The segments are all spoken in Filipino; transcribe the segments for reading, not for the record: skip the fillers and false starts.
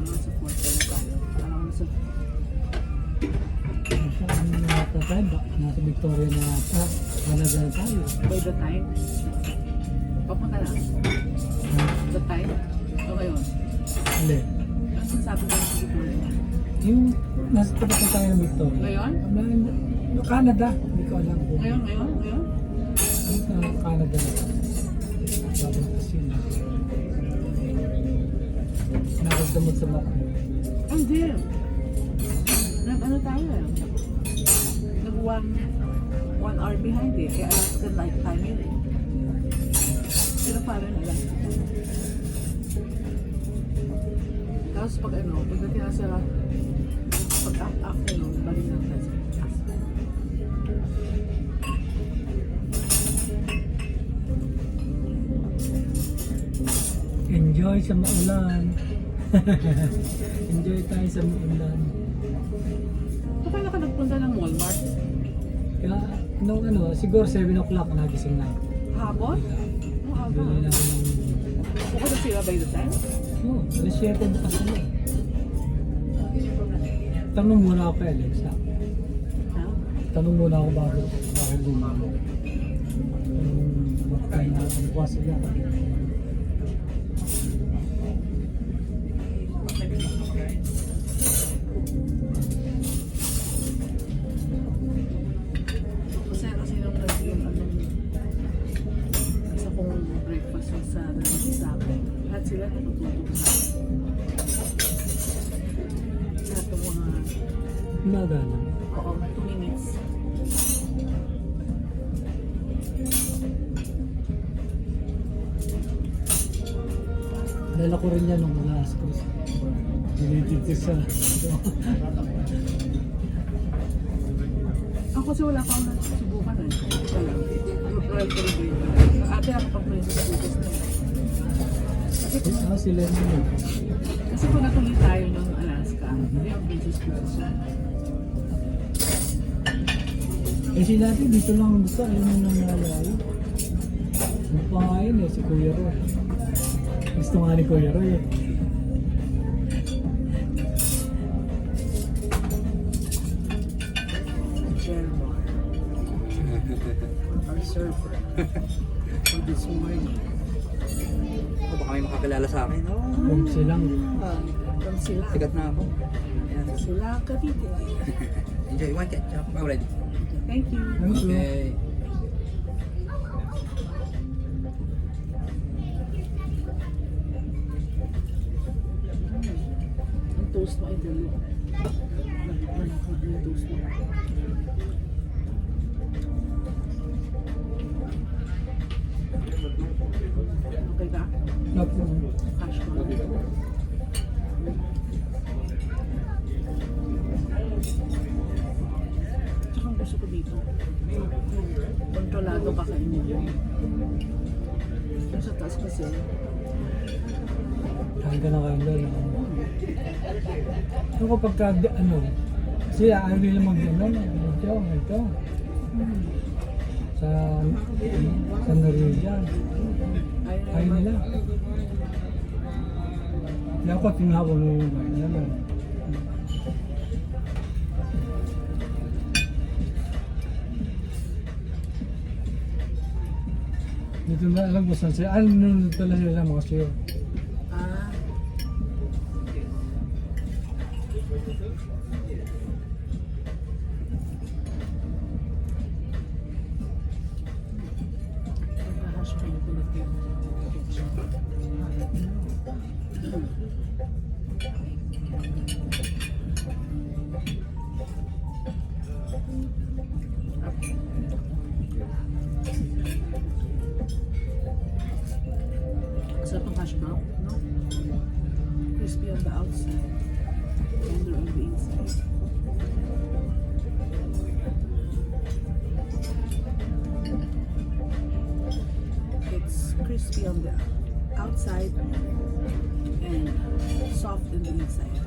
naman support na tayo. Parang nasa Tayo ba? Nasa Victoria na ata. Canada na tayo. by the time. Papunta na. The time. O ngayon. Hindi. Ano sinasabi ko sa Victoria? Yung nasa tapat na tayo ng Victoria. Ngayon? Canada. Hindi ko alam kung Ngayon? Canada na. Sabi ko sila. Nakagdamot sa mata. Hindi. Ano tayo eh? Nag 1 hour behind eh. Kaya Alaska night time yun eh. Pero parang Alaska. Tapos pag pagdating na sa afternoon, balik na tayo sa Alaska. Enjoy sa maulan. Enjoy tayo sa maulan. Paano ka nagpunta ng Walmart? Kaya, nung siguro 7 o'clock nagising na. Hapon? Bili na ako ng... Bukas na sila by the time? Oo, alas 7 bukas na. Tanong muna ako kay Alexa. Ha? Tanong muna ako bago gumamo. Magkain na ako bukas sila. Kasi nung isa kong breakfast sa sa akin. Lahat sila natutulog sa akin. Lahat ng mga, Umaga na. 2 minutes. Dala ko rin yan nung last cruise. Dinitin sa... Ako kasi wala pa akong nasusubukan eh. Ito lang. Royal Caribbean. Ate ako pang princess cruises na eh. Sila naman. Kasi kung natuloy tayo ng Alaska, hindi ang princess cruises na. Eh sila natin dito lang gusto. Ayun yung nangyalayo. Magpangain si Kuya Roy. Gusto nga ni Kuya Roy eh. Germar. Our server. For this morning. Baka may makakilala sa akin. Kung silang From sila. Sikat na ako. Ayan. Sila Cavite. Enjoy. One ketchup. Already. Thank you. Thank you. Okay. Ang toast mo ay dalo. Malakad yung toast mo. Okay ka? Napo. Cash ko. Tsaka ang gusto ko dito, kontrolado kakainin mo. Yung sa taas kasi, Kain ka na kain doon. Ano kapag kasi ayaw nila ito. Sa Norwegian. Ayaw nila. Kaya ako tinawag mo yun. Dito na alam ko saan sila. Nanonood pala sila ng mga show. Ah. Nagka-hash pa yung tulad yung kitchen. Sarap ng hash brown, no? Crispy on the outside, tender on the inside. It's crispy on the outside and soft in the inside.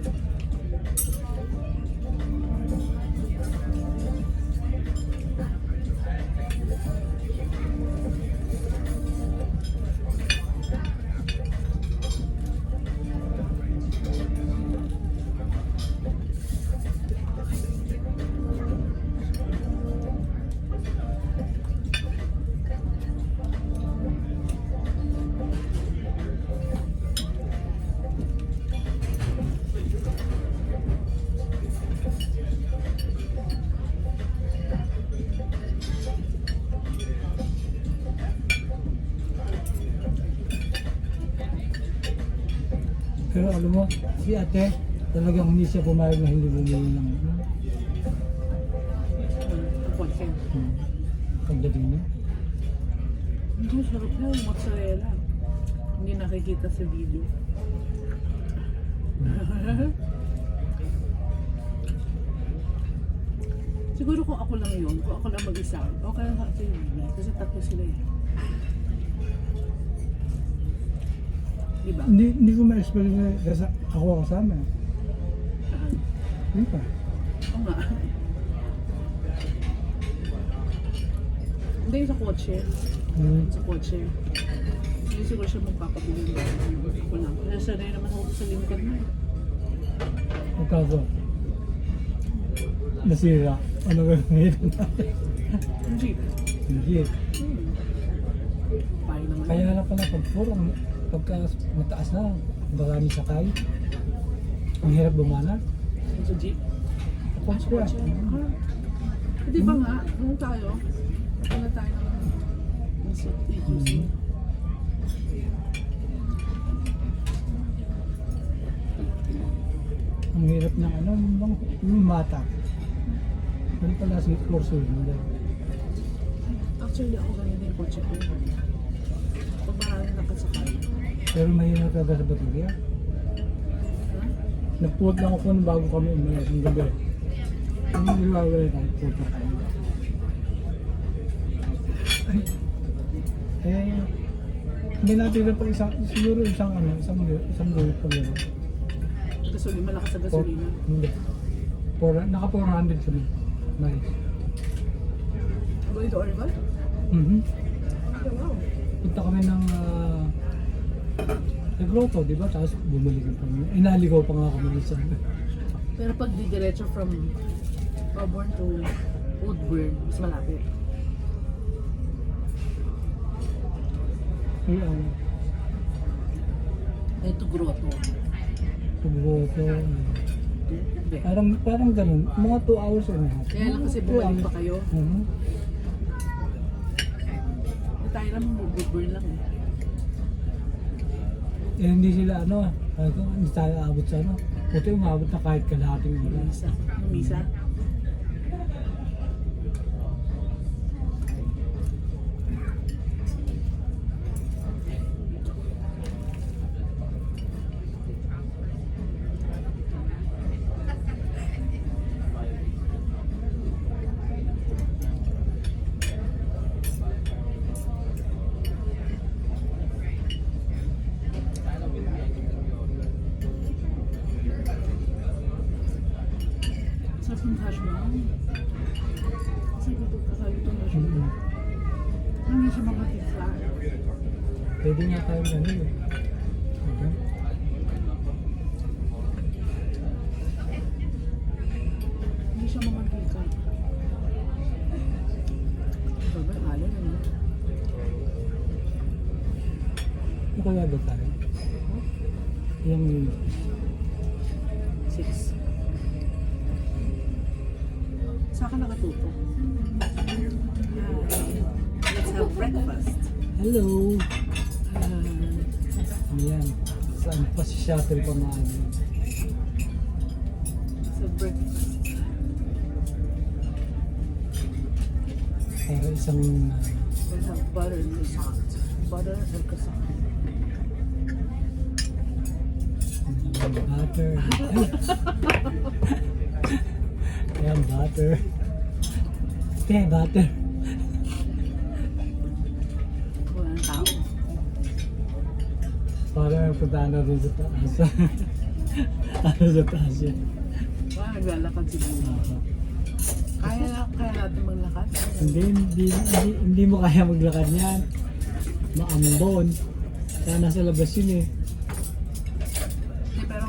Pero alam mo, si ate, talagang hindi siya pumayag na hindi bumili ng Ang kotse. pagdating niya. Hindi, sarap na yung mozzarella. Hindi nakikita sa video. Siguro kung ako lang yun, kung ako lang mag-isa, okay lang sa akin yun. Kasi tatlo sila eh. Diba? Hindi ko ma-expect na kasi ako kasama. Hindi pa. Oo nga. Hindi sa kotse. Sa kotse. Hindi siguro siya magpapabili ng ako lang. Kaya sanay naman ako sa lingkod na. Magkaso, nasira. Ano gagawin natin? Ang jeep. Hindi. Pahay naman. Kaya na pala pagka mataas na, marami sakay. Ang hirap bumana. Sa jeep. Ako Sa siya. kotse. Hindi ba nga? Nung tayo, wala tayo ng EQC. Ang hirap ng ano, yung mata. Ano pala si Corso? Actually, ako ganyan yung kotse ko. Pag maraming nakasakay. Pero mahirap talaga sa baterya. Ha? Nag-quote lang ako nung bago kami umalis ng gabi. Ang nilawala na, quote na tayo. Hindi natin na pag siguro isang bulit pa gano'n. Gasolina, malakas sa gasolina. Hindi. Naka 400 kami. Nice. Going to Oregon? Mhm. Oh, wow. Punta kami ng Negrotto, di ba? Tapos bumalik kami. Inaligaw pa nga kami dito. Pero pag didiretso from Auburn to Woodburn, mas malapit. Ayan. Ito grotto. Negrotto. Hindi. Parang ganun. Mga 2 hours and a half. Kaya lang kasi bumalik pa kayo. Mhm. Tayo naman Woodburn lang eh. Eh, hindi sila hindi tayo aabot sa Puti umabot na kahit kalahating oras. Misa. Misa. Sarap ng hash brown. Kasi ito kakayot ang hash brown. Mhm. Hindi siya makakita. Pwede nga tayo Okay. Hindi siya makakita. Ito ba? Alin ano? Ano kaya ba tayo? Yung 6. Sa akin nakatuto. Let's have breakfast. hello! Ayan. Saan pa si shuttle pa maano? Let's have breakfast. Para isang Let's have butter and croissant. Butter and croissant. butter. Ayan, butter. Okay, butter. Wala ng tao. Para punta na rin sa taas. Sa taas yan. Wala naglalakad siguro. Kaya natin maglakad. Hindi mo kaya maglakad yan. Maambon. Kaya nasa labas yun eh. Hindi, pero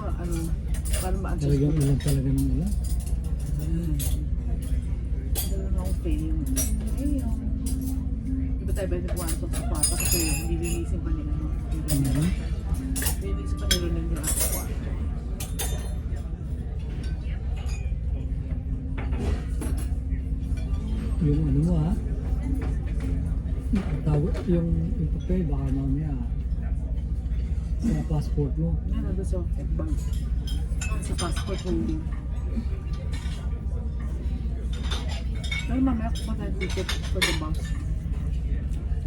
parang ma-adjust Talagang ko. ulan talaga ng ulan. Meron akong pain. Ayun. Di ba tayo ba nagpuwanto sa kwarto kasi hindi linisin pa nila. Mhm. Linisin pa nila yung ating kwarto. Yung ano mo ha? Yung papel baka mamaya sa passport mo. Yan, nandun sa bag. Sa passport holding. Pero mamaya kung tayo ticket for the bus.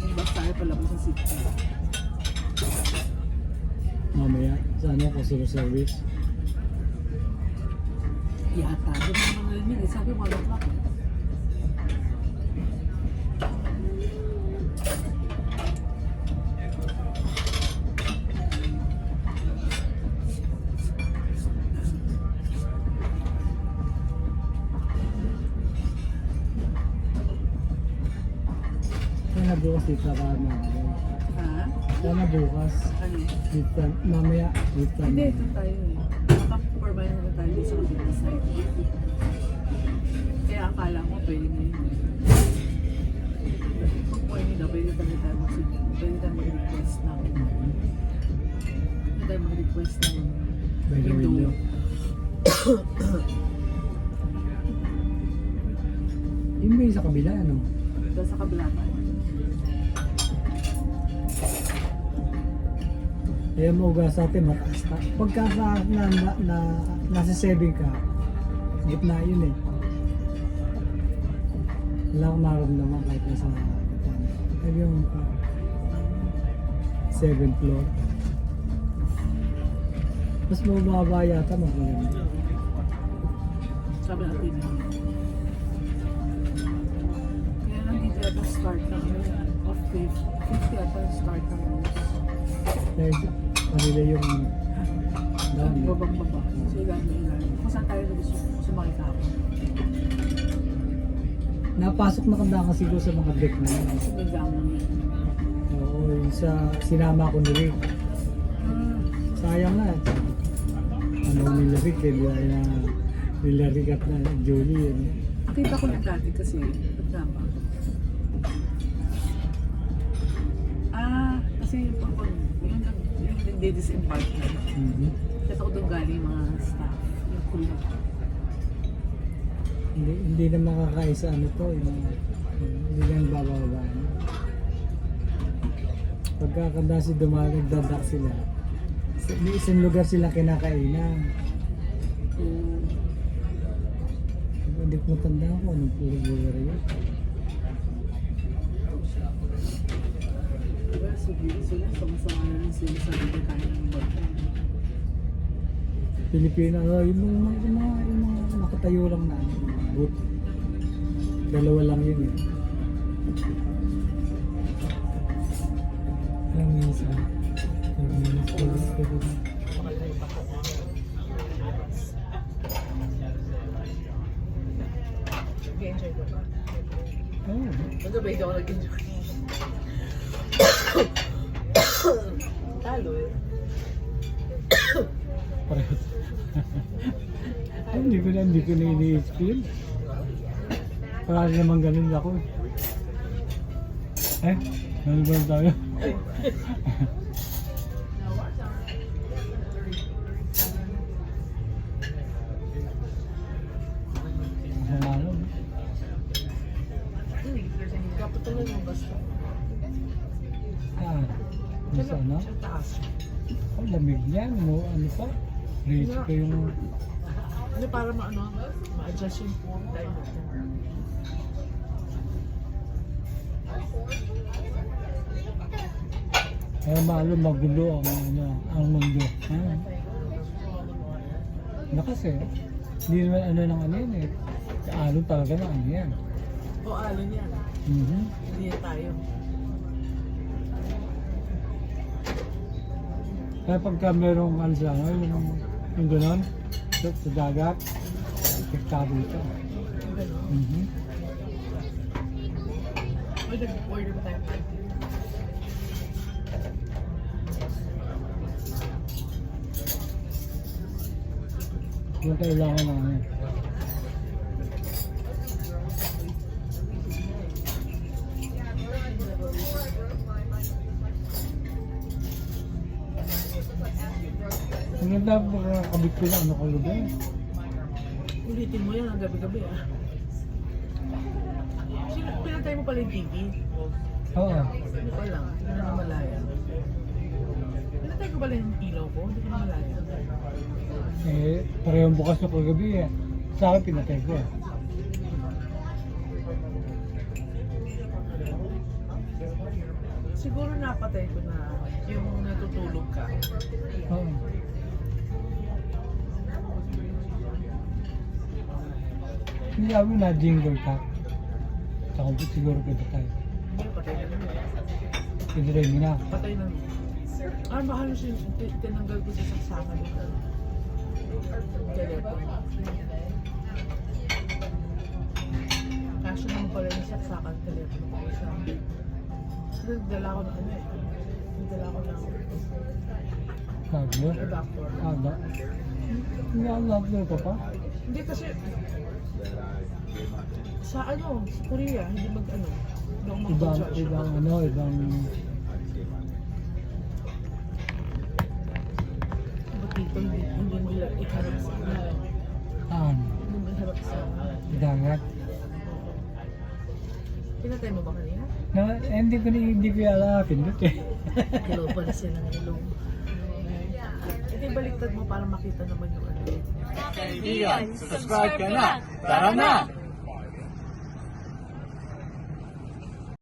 Yung bus tayo palabas sa seat ka. Mamaya, sa ano, customer service. Yata, doon naman narinig. Sabi 1 o'clock. Sana bukas dito ka na. Ha? Sana bukas. Ano? Dito, mamaya, dito. Hindi, ito tayo eh. Nakapag-provide na tayo dito sa kabila side. Kaya akala ko pwede na yun. Kung pwede na, pwede tayo mag-request ng pwede tayo mag-request ng By the window. Yun ba yung sa kabila, ano? Doon sa kabila tayo. Kaya mauga sa atin, mataas ka. Pagka nasa 7 ka, gitna yun eh. Wala akong nararamdaman kahit nasa kaya yung 7th floor. Mas mababa yata magaganda. Sabi natin yun. Kaya nandito yata start ng of 50 yata start ng Dahil kanila yung down. babang-baba. So ilan na ilan. Kung saan tayo gusto sumakay ka ako. Napasok na kanda kasi ko sa mga deck na yun. Kasi may gamon yun. Oo, yung sa sinama ko ni Rick. Sayang na. Ano nila Rick eh, nila Rick at na Julie yun. Kita ko lang dati kasi pagkama. Kasi yung nagde-disembark na. Kita ko doon galing mga staff. Yung crew. Hindi na makakaisa ano to, hindi lang bababa. Pagkakanda si dumalag, nagdadak sila. May isang lugar sila kinakainan. Hindi ko matanda ko anong puro lugar yun. Diba, sige, sila sama-sama na lang sila sa bigay tayo ng bata. Pilipina, yung mga nakatayo lang na booth. Dalawa lang yun eh. Ilang minutes na? 4 minutes pa rin. Nag-enjoy ko ba? Oo. Magabay ako nag-enjoy. Talo eh. Pareho. Hindi ko na ini-explain. Parang naman ganun ako eh. Ano ba tayo? Masama lang. Kapatuloy mo basta. Sa ano? Sa taas. Oh, lamig niyan. Ano pa? Raise ko yung... Ano para ma-adjust yung time natin. Kaya magulo ang mundo. Kasi, hindi naman ano yan eh. Alon talaga ng ano yan. O alin yan. Hindi tayo. Kaya pagka merong ano sa ano, yung gano'n, sa dagat, epektado ito. May nag-order ba tayo? Yung kailangan na ano. Ang ganda po kabit ko na ano ko lugar. Ulitin mo yan ang gabi-gabi ah. Pinatay mo pala yung TV? Oo. Hindi ko lang. Hindi na malaya. Pinatay ko ba lang yung ilaw ko? Hindi ko na malaya. Eh, parehong bukas na kagabi eh. Sa akin pinatay ko eh. Siguro napatay ko na yung natutulog ka. Oo. Hindi ako na jingle ka. Sa kumpit siguro pinatay. Hindi, patay na naman. Pinatay mo na. Patay na naman. Ah, baka nung tinanggal ko sa saksakan yung telepono. Kaso naman pala yung saksakan telepono ko sa nagdala ko ng ano eh. Nagdala ko ng Sabi mo? evacuator. Ba? Hindi ako laptop ka pa? Hindi kasi sa ano, sa Korea, hindi mag-ano. Hindi ako mag-charge. Ibang ano, ibang... Ba't dito hindi nila iharap sa hindi mo iharap sa Dagat. pinatay mo ba kanina? Hindi ko alapin doon eh. Hello pala sila ng ilong. Hindi baliktad mo para makita naman yung ano. Kaibigan, subscribe ka na. Tara na!